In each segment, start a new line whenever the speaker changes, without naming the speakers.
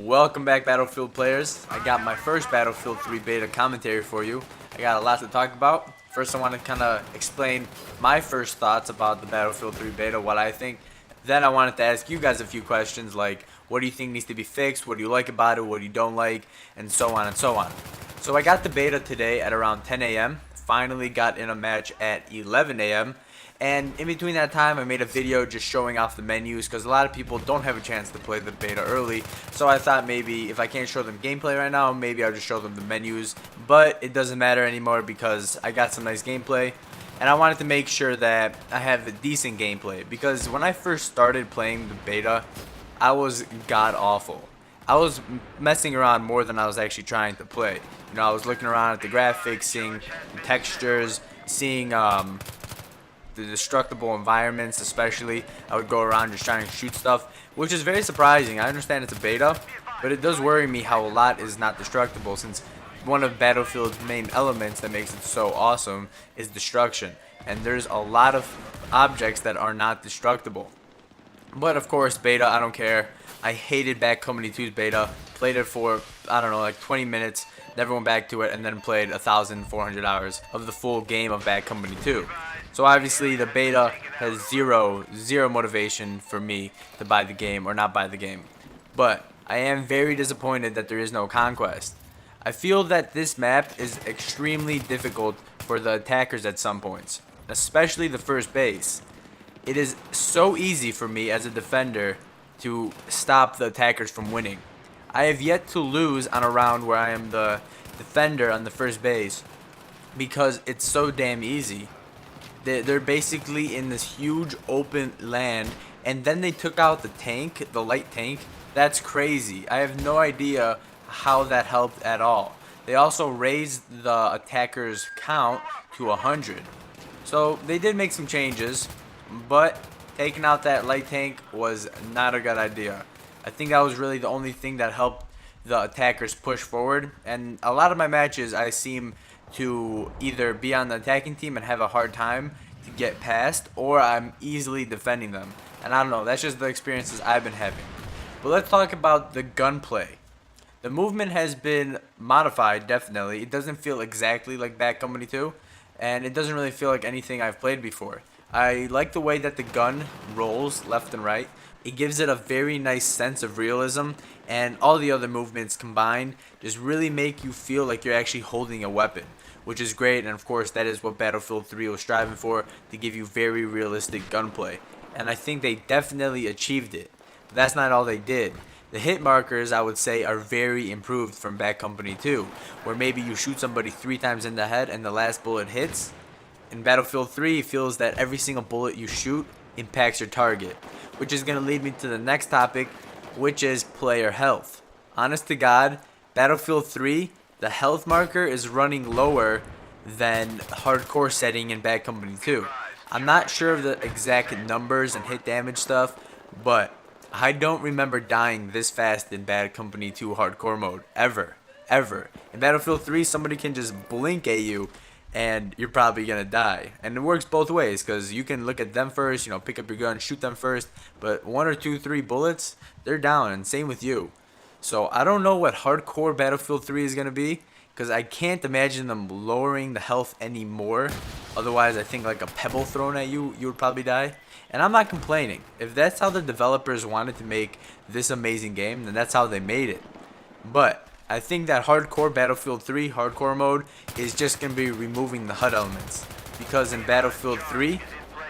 Welcome back, Battlefield players. I got my first Battlefield 3 beta commentary for you. I got a lot to talk about. First, I want to kind of explain my first thoughts about the Battlefield 3 beta, what I think. Then I wanted to ask you guys a few questions like, what do you think needs to be fixed? What do you like about it? What do you don't like? And so on and so on. So I got the beta today at around 10 a.m. Finally got in a match at 11 a.m. And in between that time, I made a video just showing off the menus because a lot of people don't have a chance to play the beta early. So I thought maybe if I can't show them gameplay right now, maybe I'll just show them the menus. But it doesn't matter anymore because I got some nice gameplay. And I wanted to make sure that I have a decent gameplay because when I first started playing the beta, I was god awful. I was messing around more than I was actually trying to play. You know, I was looking around at the graphics, seeing the textures, seeing the destructible environments, especially. I would go around just trying to shoot stuff, which is very surprising. I understand it's a beta, but it does worry me how a lot is not destructible, since one of Battlefield's main elements that makes it so awesome is destruction, and there's a lot of objects that are not destructible. But of course, beta, I don't care. I hated Bad Company 2's beta. Played it for, I don't know, like 20 minutes. Never went back to it, and then played 1,400 hours of the full game of Bad Company 2. So obviously, the beta has zero motivation for me to buy the game or not buy the game. But I am very disappointed that there is no conquest. I feel that this map is extremely difficult for the attackers at some points, especially the first base. It is so easy for me as a defender to stop the attackers from winning. I have yet to lose on a round where I am the defender on the first base because it's so damn easy. They're basically in this huge open land, and then they took out the tank, the light tank. That's crazy. I have no idea how that helped at all. They also raised the attackers' count to 100. So they did make some changes, but taking out that light tank was not a good idea. I think that was really the only thing that helped the attackers push forward. And a lot of my matches, I seem to either be on the attacking team and have a hard time to get past, or I'm easily defending them. And I don't know, that's just the experiences I've been having. But let's talk about the gunplay. The movement has been modified, definitely. It doesn't feel exactly like Bad Company 2, and it doesn't really feel like anything I've played before. I like the way that the gun rolls left and right. It gives it a very nice sense of realism, and all the other movements combined just really make you feel like you're actually holding a weapon, which is great. And of course, that is what Battlefield 3 was striving for, to give you very realistic gunplay, and I think they definitely achieved it. But that's not all they did. The hit markers, I would say, are very improved from Bad Company 2, where maybe you shoot somebody 3 times in the head and the last bullet hits. In Battlefield 3, it feels that every single bullet you shoot impacts your target, which is going to lead me to the next topic, which is player health. Honest to God, Battlefield 3, the health marker is running lower than hardcore setting in Bad Company 2. I'm not sure of the exact numbers and hit damage stuff, but I don't remember dying this fast in Bad Company 2 hardcore mode, ever. In Battlefield 3, somebody can just blink at you and you're probably gonna die. And it works both ways, because you can look at them first, you know, pick up your gun, shoot them first, but 1 or 2, 3 bullets, they're down, and same with you. So I don't know what hardcore Battlefield 3 is gonna be, because I can't imagine them lowering the health anymore. Otherwise, I think like a pebble thrown at you, you would probably die. And I'm not complaining. If that's how the developers wanted to make this amazing game, then that's how they made it. But I think that hardcore Battlefield 3 hardcore mode is just going to be removing the HUD elements, because in Battlefield 3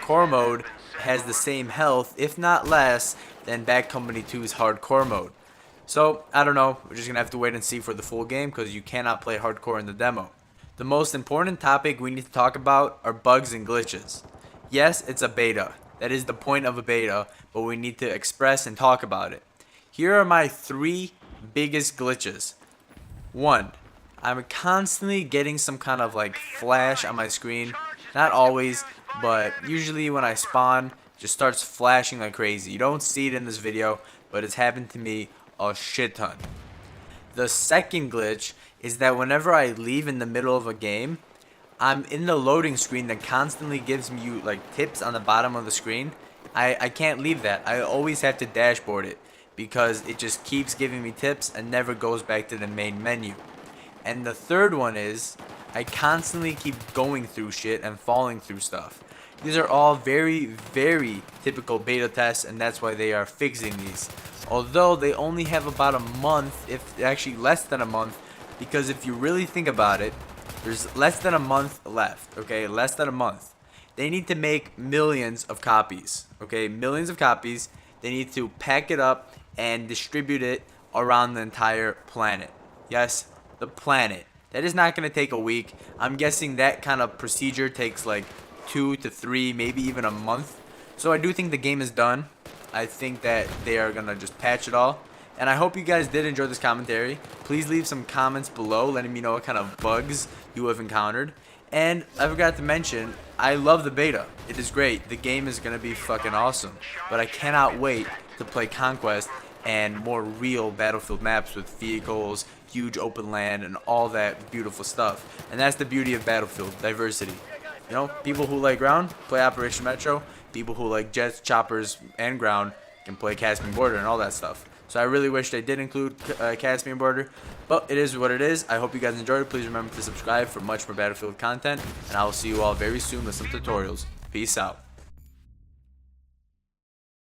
core mode has the same health, if not less, than Bad Company 2's hardcore mode. So I don't know, we're just going to have to wait and see for the full game, because you cannot play hardcore in the demo. The most important topic we need to talk about are bugs and glitches. Yes, it's a beta. That is the point of a beta, but we need to express and talk about it. Here are my 3 biggest glitches. 1, I'm constantly getting some kind of like flash on my screen. Not always, but usually when I spawn, it just starts flashing like crazy. You don't see it in this video, but it's happened to me a shit ton. The second glitch is that whenever I leave in the middle of a game, I'm in the loading screen that constantly gives me like tips on the bottom of the screen. I can't leave that. I always have to dashboard it, because it just keeps giving me tips and never goes back to the main menu. And the third one is I constantly keep going through shit and falling through stuff. These are all very, very typical beta tests, and that's why they are fixing these. Although they only have about a month, if actually less than a month, because if you really think about it, there's less than a month left, okay? Less than a month. They need to make millions of copies, okay? Millions of copies. They need to pack it up and distribute it around the entire planet. Yes, the planet. That is not going to take a week. I'm guessing that kind of procedure takes like 2 to 3, maybe even a month. So I do think the game is done. I think that they are going to just patch it all. And I hope you guys did enjoy this commentary. Please leave some comments below letting me know what kind of bugs you have encountered. And I forgot to mention, I love the beta. It is great. The game is going to be fucking awesome. But I cannot wait to play Conquest and more real Battlefield maps with vehicles, huge open land, and all that beautiful stuff. And that's the beauty of Battlefield, diversity. You know, people who like ground play Operation Metro. People who like jets, choppers, and ground can play Caspian Border and all that stuff. So I really wish they did include Caspian Border, but it is what it is. I hope you guys enjoyed it. Please remember to subscribe for much more Battlefield content, and I will see you all very soon with some tutorials. Peace out.